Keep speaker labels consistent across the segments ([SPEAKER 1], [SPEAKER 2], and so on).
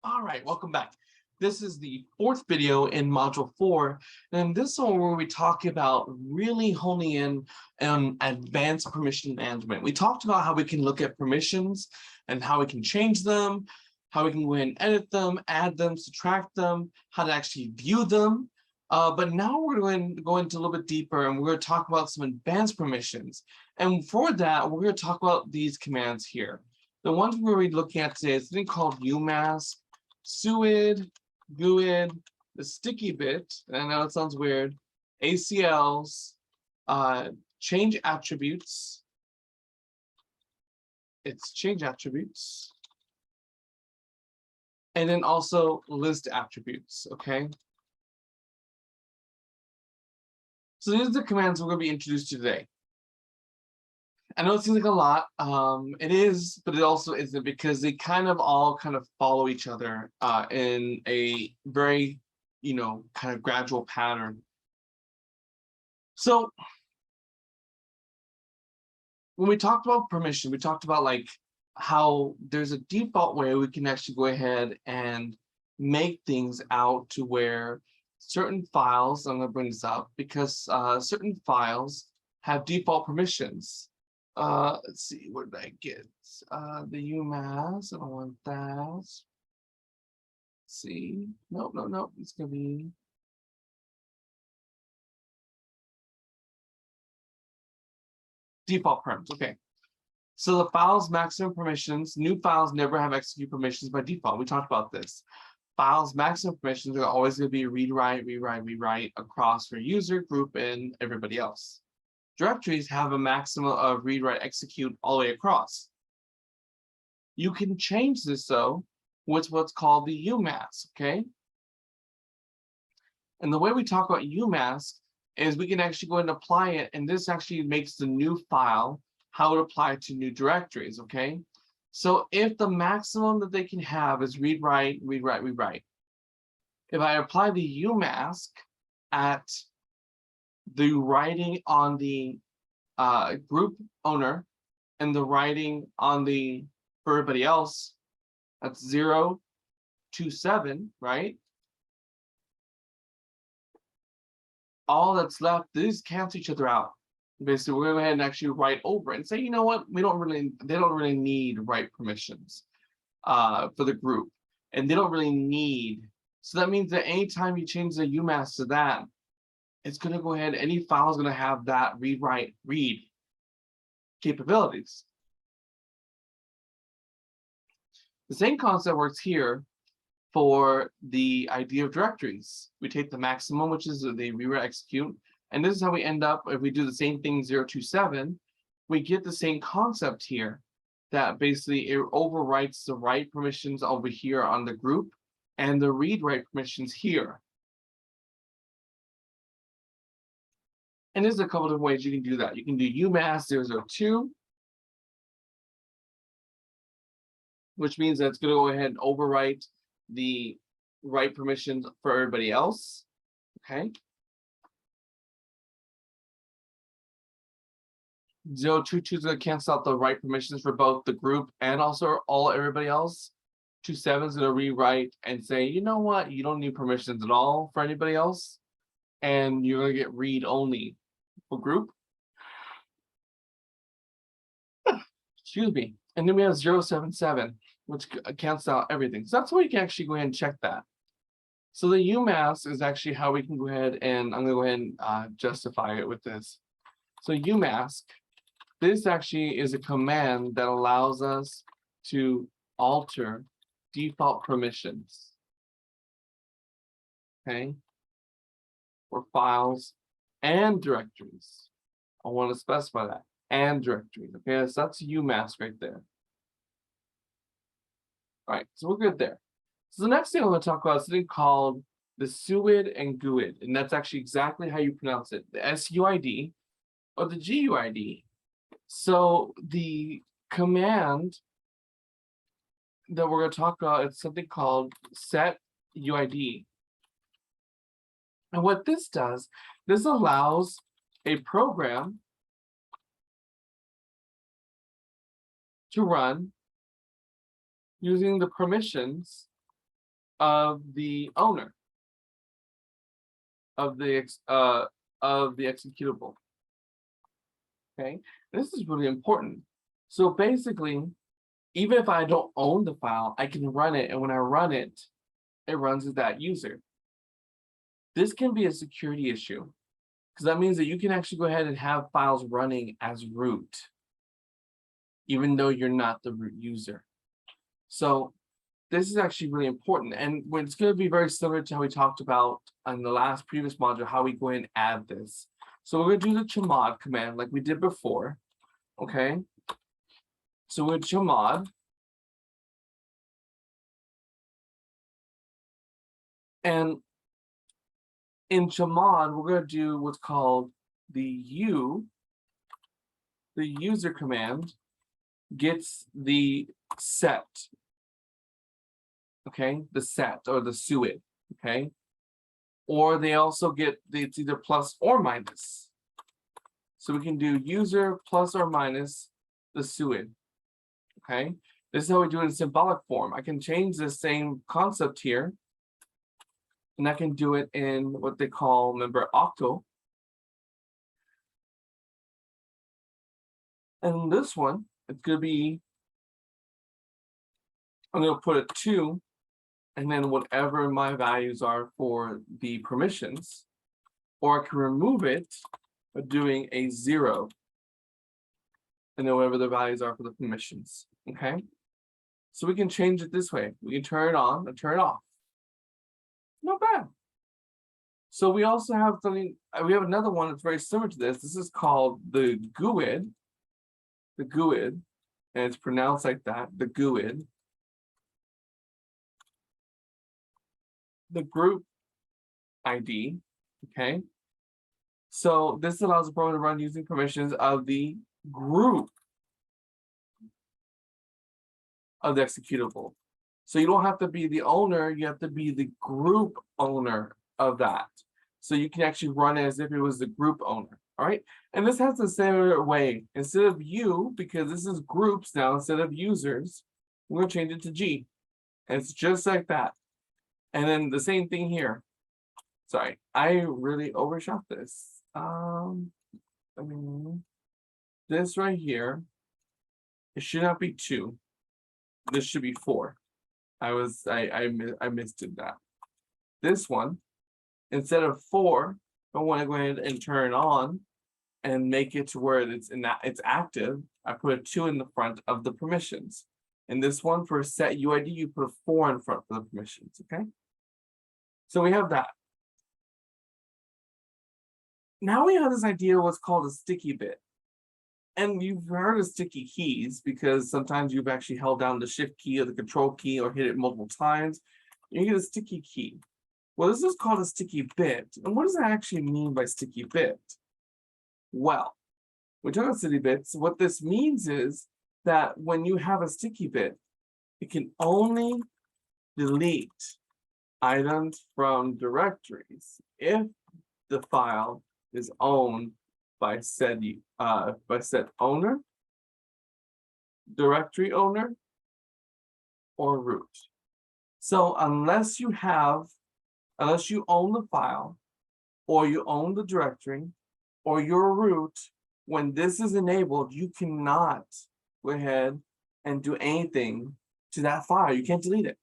[SPEAKER 1] All right, welcome back. This is the fourth video in module 4, and in this one where we talk about really honing in on advanced permission management. We talked about how we can look at permissions and how we can change them, how we can go ahead and edit them, add them, subtract them, how to actually view them. But now we're going to go into a little bit deeper, and we're going to talk about some advanced permissions. And for that, we're going to talk about these commands here. The ones we're going to be looking at today is something called UMask, suid, guid, the sticky bit, and I know it sounds weird, ACLs, change attributes, it's change attributes, and then also list attributes, okay? So these are the commands we're going to be introduced to today. I know it seems like a lot. It is, but it also isn't, because they kind of all follow each other in a very, kind of gradual pattern. So when we talked about permission, we talked about like how there's a default way we can actually go ahead and make things out to where certain files, I'm going to bring this up because certain files have default permissions. Let's see, where did I get the UMass? I don't want that. Let's see, nope, it's gonna be default perms. Okay, so the files maximum permissions, new files never have execute permissions by default. We talked about this. Files maximum permissions are always going to be read, write across for user, group, and everybody else. Directories have a maximum of read, write, execute all the way across. You can change this though with what's called the UMask, okay? And the way we talk about UMask is we can actually go ahead and apply it, and this actually makes the new file how it apply to new directories, okay? So if the maximum that they can have is read, write, if I apply the UMask at the writing on the group owner and the writing on the for everybody else, that's 0 to 7, right? All that's left, these cancel each other out. Basically, we're going to go ahead and actually write over it and say, you know what, they don't really need write permissions for the group, and they don't really need. So that means that anytime you change the UMask to that, it's going to go ahead, any file is going to have that read, write, read capabilities. The same concept works here for the idea of directories. We take the maximum, which is the read, write, execute, and this is how we end up. If we do the same thing 0 to 7, we get the same concept here, that basically it overwrites the write permissions over here on the group and the read, write permissions here. And there's a couple of ways you can do that. You can do UMask 002, which means that it's going to go ahead and overwrite the write permissions for everybody else. Okay. 022 is going to cancel out the write permissions for both the group and also everybody else. 27 is going to rewrite and say, you know what, you don't need permissions at all for anybody else, and you're going to get read only for group. Excuse me. And then we have 077, which cancels out everything. So that's why you can actually go ahead and check that. So the UMask is actually how we can go ahead and I'm going to go ahead and justify it with this. So UMask, this actually is a command that allows us to alter default permissions, okay, for files and directories. I want to specify that, and directories, okay, so that's UMask right there. All right, so we're good there. So the next thing I'm going to talk about is something called the suid and guid, and that's actually exactly how you pronounce it, the SUID or the GUID. So the command that we're going to talk about is something called set UID. And what this does, this allows a program to run using the permissions of the owner of the executable. Okay, this is really important. So basically, even if I don't own the file, I can run it, and when I run it, it runs with that user. This can be a security issue because that means that you can actually go ahead and have files running as root, even though you're not the root user. So this is actually really important, and it's going to be very similar to how we talked about in the previous module, how we go ahead and add this. So we're going to do the chmod command like we did before. Okay, so with chmod, and in chmod, we're going to do what's called the user command gets the set. Okay, the set or the suid. Okay, or they also get it's either plus or minus. So we can do user plus or minus the suid. Okay, this is how we do it in symbolic form. I can change the same concept here, and I can do it in what they call, remember, octal. And this one, it's going to be, I'm going to put a 2, and then whatever my values are for the permissions, or I can remove it by doing a 0, and then whatever the values are for the permissions. Okay, so we can change it this way. We can turn it on and turn it off. Not bad. So we also have something, we have another one that's very similar to this. This is called the GUID. The GUID, and it's pronounced like that, the GUID. The group ID, okay? So this allows the program to run using permissions of the group of the executable. So you don't have to be the owner, you have to be the group owner of that. So you can actually run it as if it was the group owner, all right? And this has the same way. Instead of you, because this is groups now, instead of users, we're gonna change it to G. And it's just like that. And then the same thing here. Sorry, I really overshot this. I mean, this right here, it should not be 2. This should be 4. I missed that. This one, instead of 4, I want to go ahead and turn it on and make it to where it's active. I put a 2 in the front of the permissions. And this one, for set UID, you put a 4 in front for the permissions. Okay. So we have that. Now we have this idea of what's called a sticky bit. And you've heard of sticky keys because sometimes you've actually held down the shift key or the control key or hit it multiple times. You get a sticky key. Well, this is called a sticky bit. And what does that actually mean by sticky bit? Well, we're talking about sticky bits. What this means is that when you have a sticky bit, it can only delete items from directories if the file is owned by said owner, directory owner, or root. So unless you own the file, or you own the directory, or your root, when this is enabled, you cannot go ahead and do anything to that file. You can't delete it.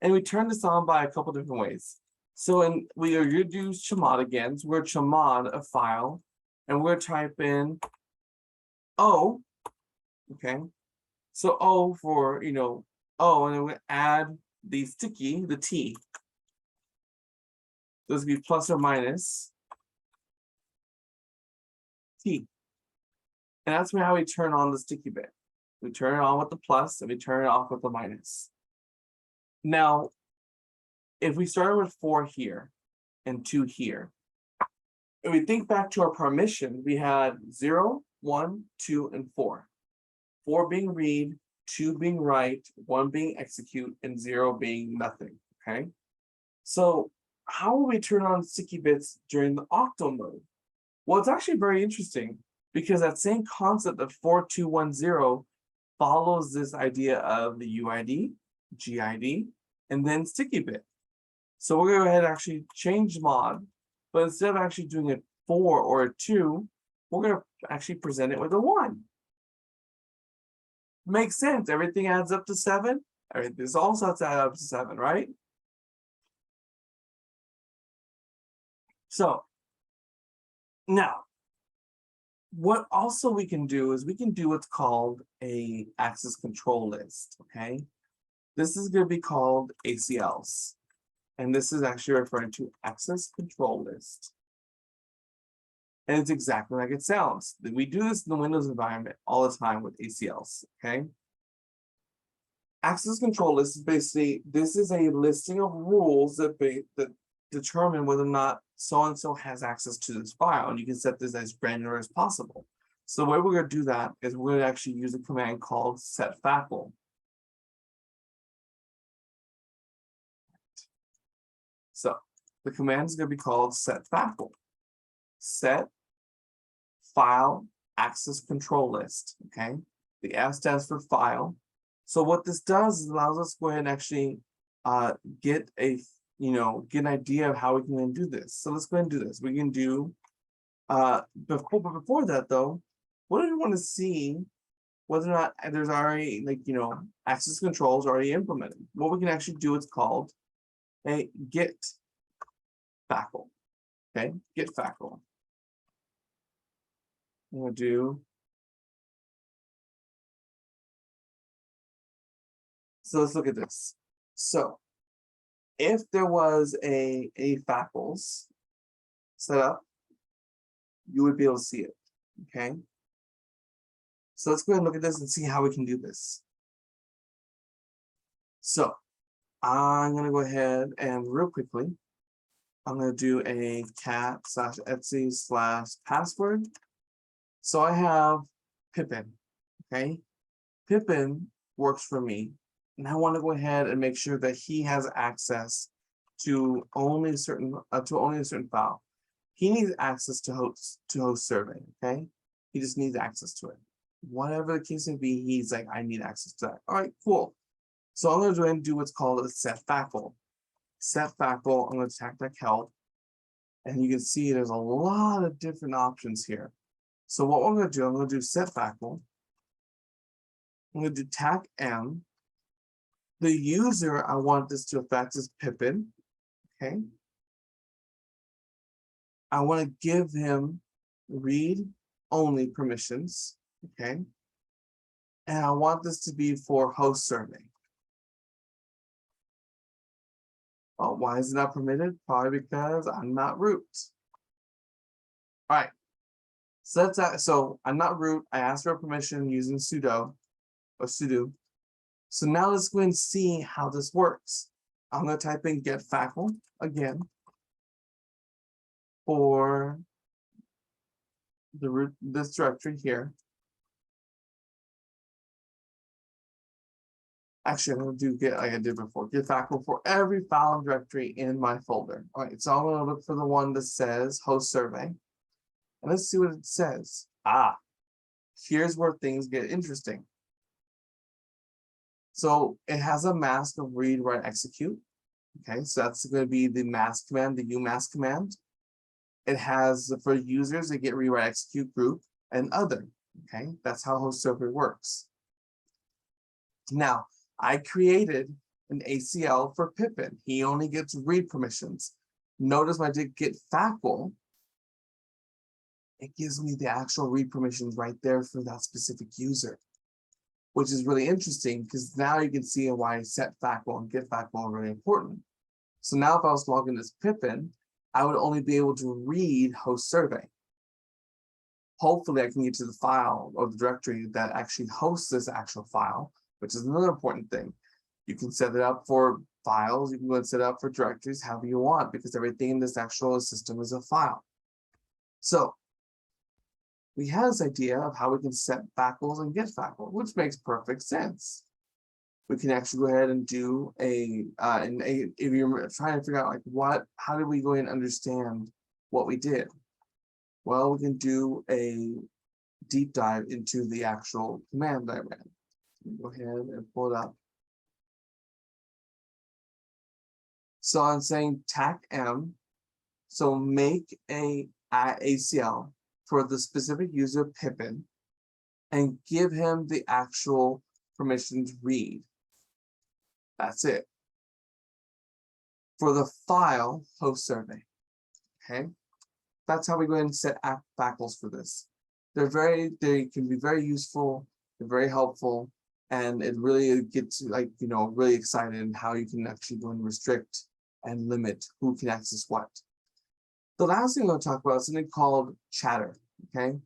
[SPEAKER 1] And we turn this on by a couple different ways. So we are going to use chmod again. So we're chmod a file, and we're type in O. Okay. So O for O, and then we add the sticky, the T. This would be plus or minus T. And that's how we turn on the sticky bit. We turn it on with the plus and we turn it off with the minus. Now, if we started with 4 here and 2 here, if we think back to our permission, we had 0, 1, 2, and 4. 4 being read, 2 being write, 1 being execute, and 0 being nothing. Okay. So how will we turn on sticky bits during the octal mode? Well, it's actually very interesting because that same concept of 4210 follows this idea of the UID, GID, and then sticky bit. So we're going to go ahead and actually change mod, but instead of actually doing a 4 or a 2, we're going to actually present it with a 1. Makes sense. Everything adds up to 7. This also has to add up to 7, right? So now, what also we can do is we can do what's called a access control list, okay? This is going to be called ACLs. And this is actually referring to access control list. And it's exactly like it sounds. We do this in the Windows environment all the time with ACLs, okay? Access control list is basically, this is a listing of rules that determine whether or not so-and-so has access to this file. And you can set this as granular as possible. So the way we're going to do that is we're going to actually use a command called setFacle. So the command is going to be called setFacle. Set file access control list, okay? The F stands for file. So what this does is allows us to go ahead and actually get an idea of how we can do this. So let's go ahead and do this. We can do before that though, what do we want to see whether or not there's already access controls already implemented. What we can actually do is called a get facle. Okay, get facle. I'm gonna do. So let's look at this. So if there was a facles set up, you would be able to see it. Okay. So let's go ahead and look at this and see how we can do this. So I'm gonna go ahead and real quickly, I'm gonna do a cat/etsy/password. So I have Pippin. Okay. Pippin works for me. And I want to go ahead and make sure that he has access to only a certain file. He needs access to host survey, okay? He just needs access to it. Whatever the case may be, he's like, I need access to that. All right, cool. So I'm going to go ahead and do what's called a setFacle. setFacle, I'm going to tag like help. And you can see there's a lot of different options here. So what I'm going to do, I'm going to do setFacle. I'm going to do tag M. The user I want this to affect is Pippin, okay? I want to give him read-only permissions, okay? And I want this to be for host survey. Oh, why is it not permitted? Probably because I'm not root. All right, so that's that. So I'm not root. I asked for permission using sudo. So now let's go and see how this works. I'm going to type in get facle again for the root, this directory here. Actually, I'm going to do get like I did before. Get facle for every file and directory in my folder. All right, so I'm going to look for the one that says host survey. And let's see what it says. Here's where things get interesting. So it has a mask of read, write, execute. Okay, so that's going to be the mask command, the umask command. It has for users, they get read, write, execute group and other. Okay, that's how host survey works. Now, I created an ACL for Pippin. He only gets read permissions. Notice when I did get facle, it gives me the actual read permissions right there for that specific user, which is really interesting because now you can see why setFacle and getFacle are really important. So now if I was logging as Pippin, I would only be able to read host survey. Hopefully I can get to the file or the directory that actually hosts this actual file, which is another important thing. You can set it up for files, you can go and set it up for directories, however you want, because everything in this actual system is a file. So we have this idea of how we can set facles and get facle, which makes perfect sense. We can actually go ahead and do if you're trying to figure out like how did we go ahead and understand what we did? Well, we can do a deep dive into the actual command that I ran. Go ahead and pull it up. So I'm saying tac m. So make a ACL for the specific user Pippin and give him the actual permission to read. That's it. For the file host survey. Okay. That's how we go ahead and set FACLs for this. They can be very useful, they're very helpful, and it really gets really excited in how you can actually go and restrict and limit who can access what. The last thing I'm going to talk about is something called chatter. Okay,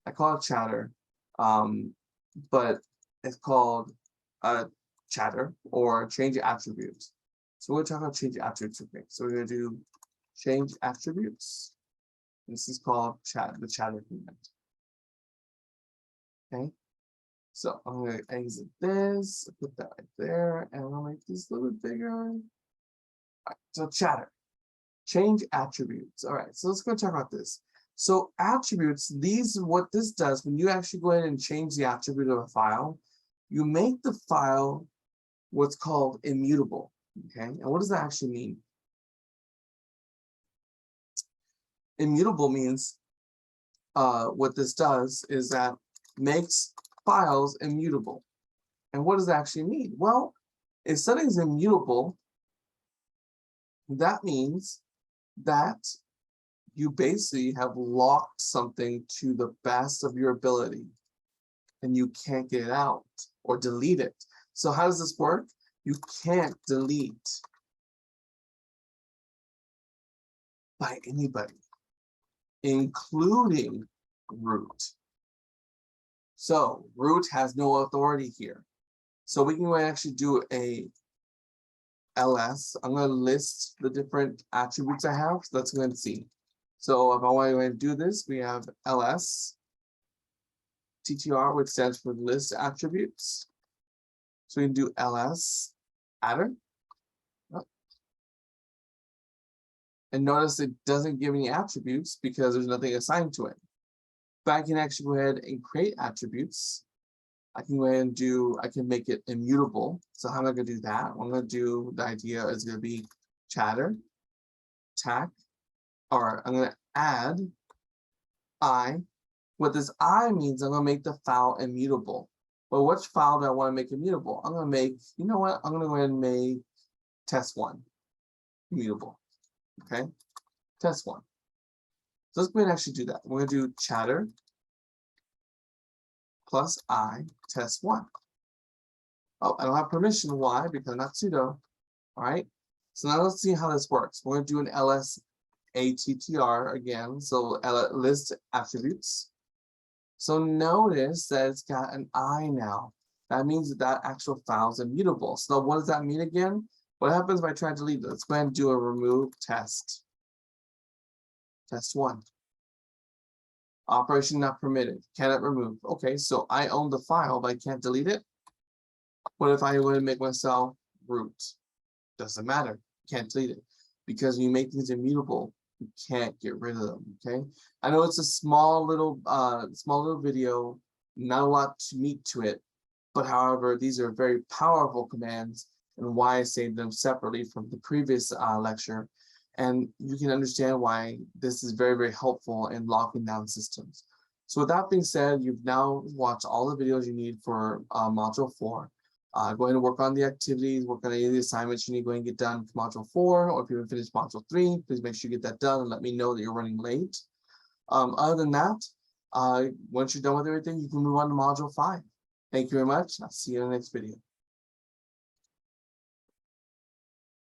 [SPEAKER 1] I call it chatter, but it's called chatter or change attributes. So we're going to talk about change attributes. Okay, so we're going to do change attributes. This is called the chatter command. Okay, so I'm going to exit this, put that right there, and I'll make this a little bit bigger. All right, so chatter, change attributes. All right, so let's go talk about this. So attributes, what this does when you actually go ahead and change the attribute of a file, you make the file what's called immutable. Okay, and what does that actually mean? Immutable means what this does is that makes files immutable. And what does that actually mean? Well, if something is immutable, that means that you basically have locked something to the best of your ability and you can't get it out or delete it. So how does this work? You can't delete by anybody, including root. So root has no authority here. So we can actually do a ls. I'm going to list the different attributes I have. So let's go ahead and see. So if I want to do this, we have ls TTR, which stands for list attributes. So we can do ls adder. And notice it doesn't give any attributes because there's nothing assigned to it. But I can actually go ahead and create attributes. I can go ahead and I can make it immutable. So how am I going to do that? I'm going to do, the idea is going to be chatter, tac, or I'm going to add I. What this I means, I'm going to make the file immutable. But which file do I want to make immutable? I'm going to make, you know what? I'm going to go ahead and make test1 immutable. Okay, test1. So let's go ahead and actually do that. We're going to do chatter plus I test1. Oh, I don't have permission. Why? Because I'm not sudo. All right. So now let's see how this works. We're going to do an ls attr again. So list attributes. So notice that it's got an I now. That means that actual file is immutable. So what does that mean again? What happens if I try to delete it? Let's go ahead and do a remove test. Test1. Operation not permitted. Cannot remove. Okay, so I own the file, but I can't delete it. What if I want to make myself root? Doesn't matter. Can't delete it. Because when you make things immutable, you can't get rid of them. Okay. I know it's a small little video, not a lot to meat to it, but however, these are very powerful commands and why I saved them separately from the previous lecture. And you can understand why this is very, very helpful in locking down systems. So with that being said, you've now watched all the videos you need for Module 4. Go ahead and work on the activities, work on any of the assignments you need to go ahead and get done for Module 4, or if you haven't finished Module 3, please make sure you get that done and let me know that you're running late. Other than that, once you're done with everything, you can move on to Module 5. Thank you very much. I'll see you in the next video.